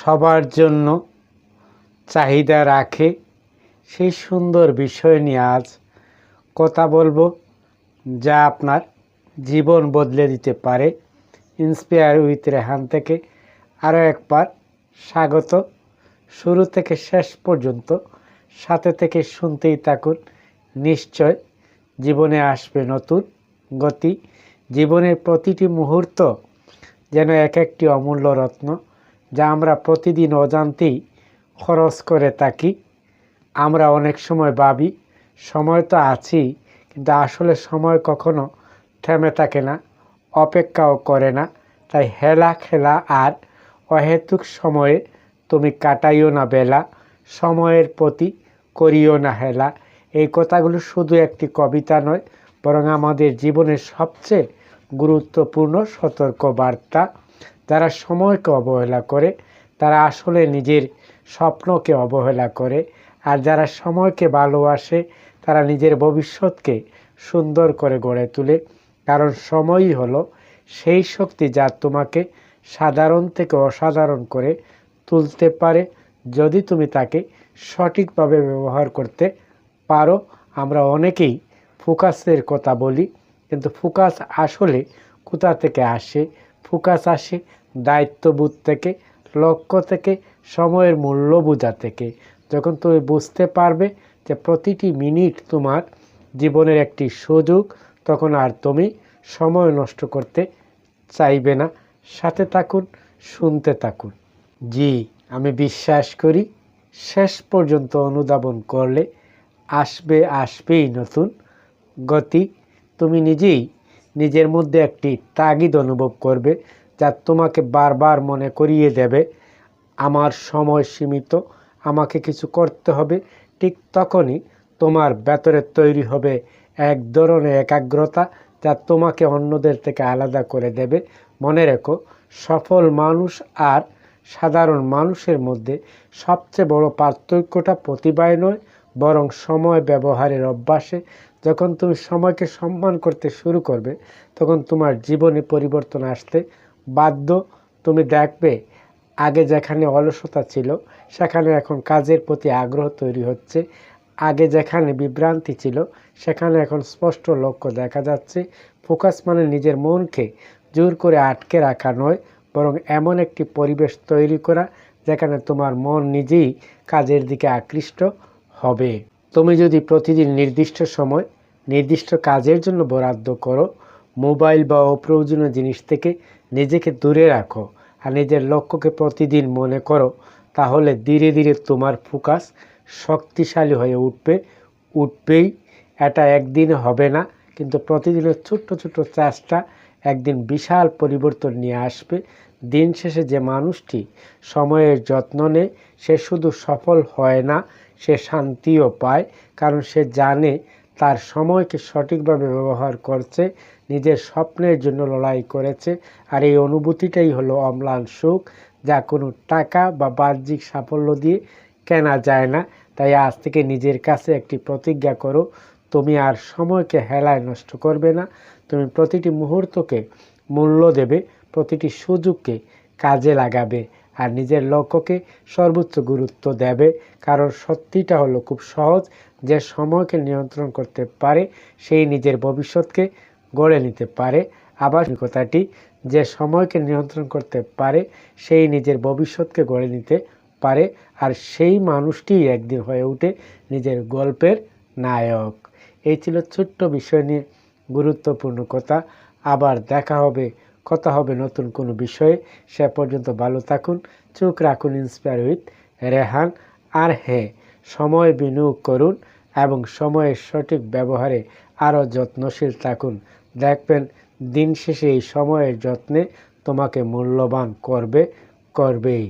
সবার জন্য চাহিদা রাখে, সেই সুন্দর বিষয় নিয়ে আজ কথা বলবো, যা আপনার জীবন বদলে দিতে পারে। ইন্সপায়ার উইথ রেহান থেকে আরও একবার স্বাগত। শুরু থেকে শেষ পর্যন্ত সাথে থেকে শুনতেই থাকুন। নিশ্চয় জীবনে আসবে নতুন গতি। জীবনের প্রতিটি মুহূর্ত যেন এক একটি অমূল্য রত্ন, যা আমরা প্রতিদিন অজান্তেই খরচ করে থাকি। আমরা অনেক সময় ভাবি সময় তো আছেই, কিন্তু আসলে সময় কখনো থেমে থাকে না, অপেক্ষাও করে না। তাই হেলা খেলা আর অহেতুক সময়ে তুমি কাটাইও না বেলা, সময়ের প্রতি করিও না হেলা। এই কথাগুলো শুধু একটি কবিতা নয়, বরং আমাদের জীবনের সবচেয়ে গুরুত্বপূর্ণ সতর্ক বার্তা। যারা সময়কে অবহেলা করে তারা আসলে নিজের স্বপ্নকে অবহেলা করে, আর যারা সময়কে ভালোবাসে তারা নিজের ভবিষ্যৎকে সুন্দর করে গড়ে তোলে। কারণ সময়ই হলো সেই শক্তি যা তোমাকে সাধারণ থেকে অসাধারণ করে তুলতে পারে, যদি তুমি তাকে সঠিকভাবে ব্যবহার করতে পারো। আমরা অনেকেই ফোকাসের কথা বলি, কিন্তু ফোকাস আসলে কোথা থেকে আসে? ফোকাস আসে দায়িত্ববোধ থেকে, লক্ষ্য থেকে, সময়ের মূল্য বোঝা থেকে। যখন তুমি বুঝতে পারবে যে প্রতিটি মিনিট তোমার জীবনের একটি সুযোগ, তখন আর তুমি সময় নষ্ট করতে চাইবে না। সাথে থাকুন, শুনতে থাকুন। জি, আমি বিশ্বাস করি শেষ পর্যন্ত অনুধাবন করলে আসবেই নতুন গতি। তুমি নিজেই নিজের মধ্যে একটি তাগিদ অনুভব করবে, যা তোমাকে বারবার মনে করিয়ে দেবে আমার সময় সীমিত, আমাকে কিছু করতে হবে। ঠিক তখনই তোমার ভেতরে তৈরি হবে এক ধরনের একাগ্রতা, যা তোমাকে অন্যদের থেকে আলাদা করে দেবে। মনে রেখো, সফল মানুষ আর সাধারণ মানুষের মধ্যে সবচেয়ে বড় পার্থক্যটা প্রতিভায় নয়, বরং সময় ব্যবহারের অভ্যাসে। যখন তুমি সময়কে সম্মান করতে শুরু করবে, তখন তোমার জীবনে পরিবর্তন আসতে বাধ্য। তুমি দেখবে আগে যেখানে অলসতা ছিল, সেখানে এখন কাজের প্রতি আগ্রহ তৈরি হচ্ছে। আগে যেখানে বিভ্রান্তি ছিল, সেখানে এখন স্পষ্ট লক্ষ্য দেখা যাচ্ছে। ফোকাস মানে নিজের মনকে জোর করে আটকে রাখা নয়, বরং এমন একটি পরিবেশ তৈরি করা যেখানে তোমার মন নিজেই কাজের দিকে আকৃষ্ট হবে। তুমি যদি প্রতিদিন নির্দিষ্ট সময় নির্দিষ্ট কাজের জন্য বরাদ্দ করো, মোবাইল বা অপ্রয়োজনীয় জিনিস থেকে নিজেকে দূরে রাখো, আর নিজের লক্ষ্যকে প্রতিদিন মনে করো, তাহলে ধীরে ধীরে তোমার ফোকাস শক্তিশালী হয়ে উঠবেই। এটা একদিনে হবে না, কিন্তু প্রতিদিনের ছোট্ট ছোট্ট চেষ্টা একদিন বিশাল পরিবর্তন নিয়ে আসবে। দিন শেষে যে মানুষটি সময়ের যত্ন নেয়, সে শুধু সফল হয় না, সে শান্তিও পায়। কারণ সে জানে তার সময়কে সঠিকভাবে ব্যবহার করছে, নিজের স্বপ্নের জন্য লড়াই করেছে। আর এই অনুভূতিটাই হলো অম্লান সুখ, যা কোনো টাকা বা বাহ্যিক সাফল্য দিয়ে কেনা যায় না। তাই আজ থেকে নিজের কাছে একটি প্রতিজ্ঞা করো, তুমি আর সময়কে হেলায় নষ্ট করবে না। তুমি প্রতিটি মুহূর্তকে মূল্য দেবে, প্রতিটি সুযোগকে কাজে লাগাবে, আর নিজের লক্ষ্যকে সর্বোচ্চ গুরুত্ব দেবে। কারণ সত্যিটা হলো খুব সহজ, যে সময়কে নিয়ন্ত্রণ করতে পারে সেই নিজের ভবিষ্যৎকে গড়ে নিতে পারে। আবার কথাটি, যে সময়কে নিয়ন্ত্রণ করতে পারে সেই নিজের ভবিষ্যৎকে গড়ে নিতে পারে, আর সেই মানুষটিই একদিন হয়ে ওঠে নিজের গল্পের নায়ক। এই ছিল ছোট্ট বিষয় নিয়ে গুরুত্বপূর্ণ কথা। আবার কথা হবে নতুন কোনো বিষয়ে। সে পর্যন্ত ভালো থাকুন, চোখ রাখুন ইন্সপায়ার উইথ রেহান। আর হ্যাঁ, সময় বিনিয়োগ করুন এবং সময়ের সঠিক ব্যবহারে আরও যত্নশীল থাকুন। দেখবেন দিন শেষে এই সময়ের যত্নে তোমাকে মূল্যবান করবেই।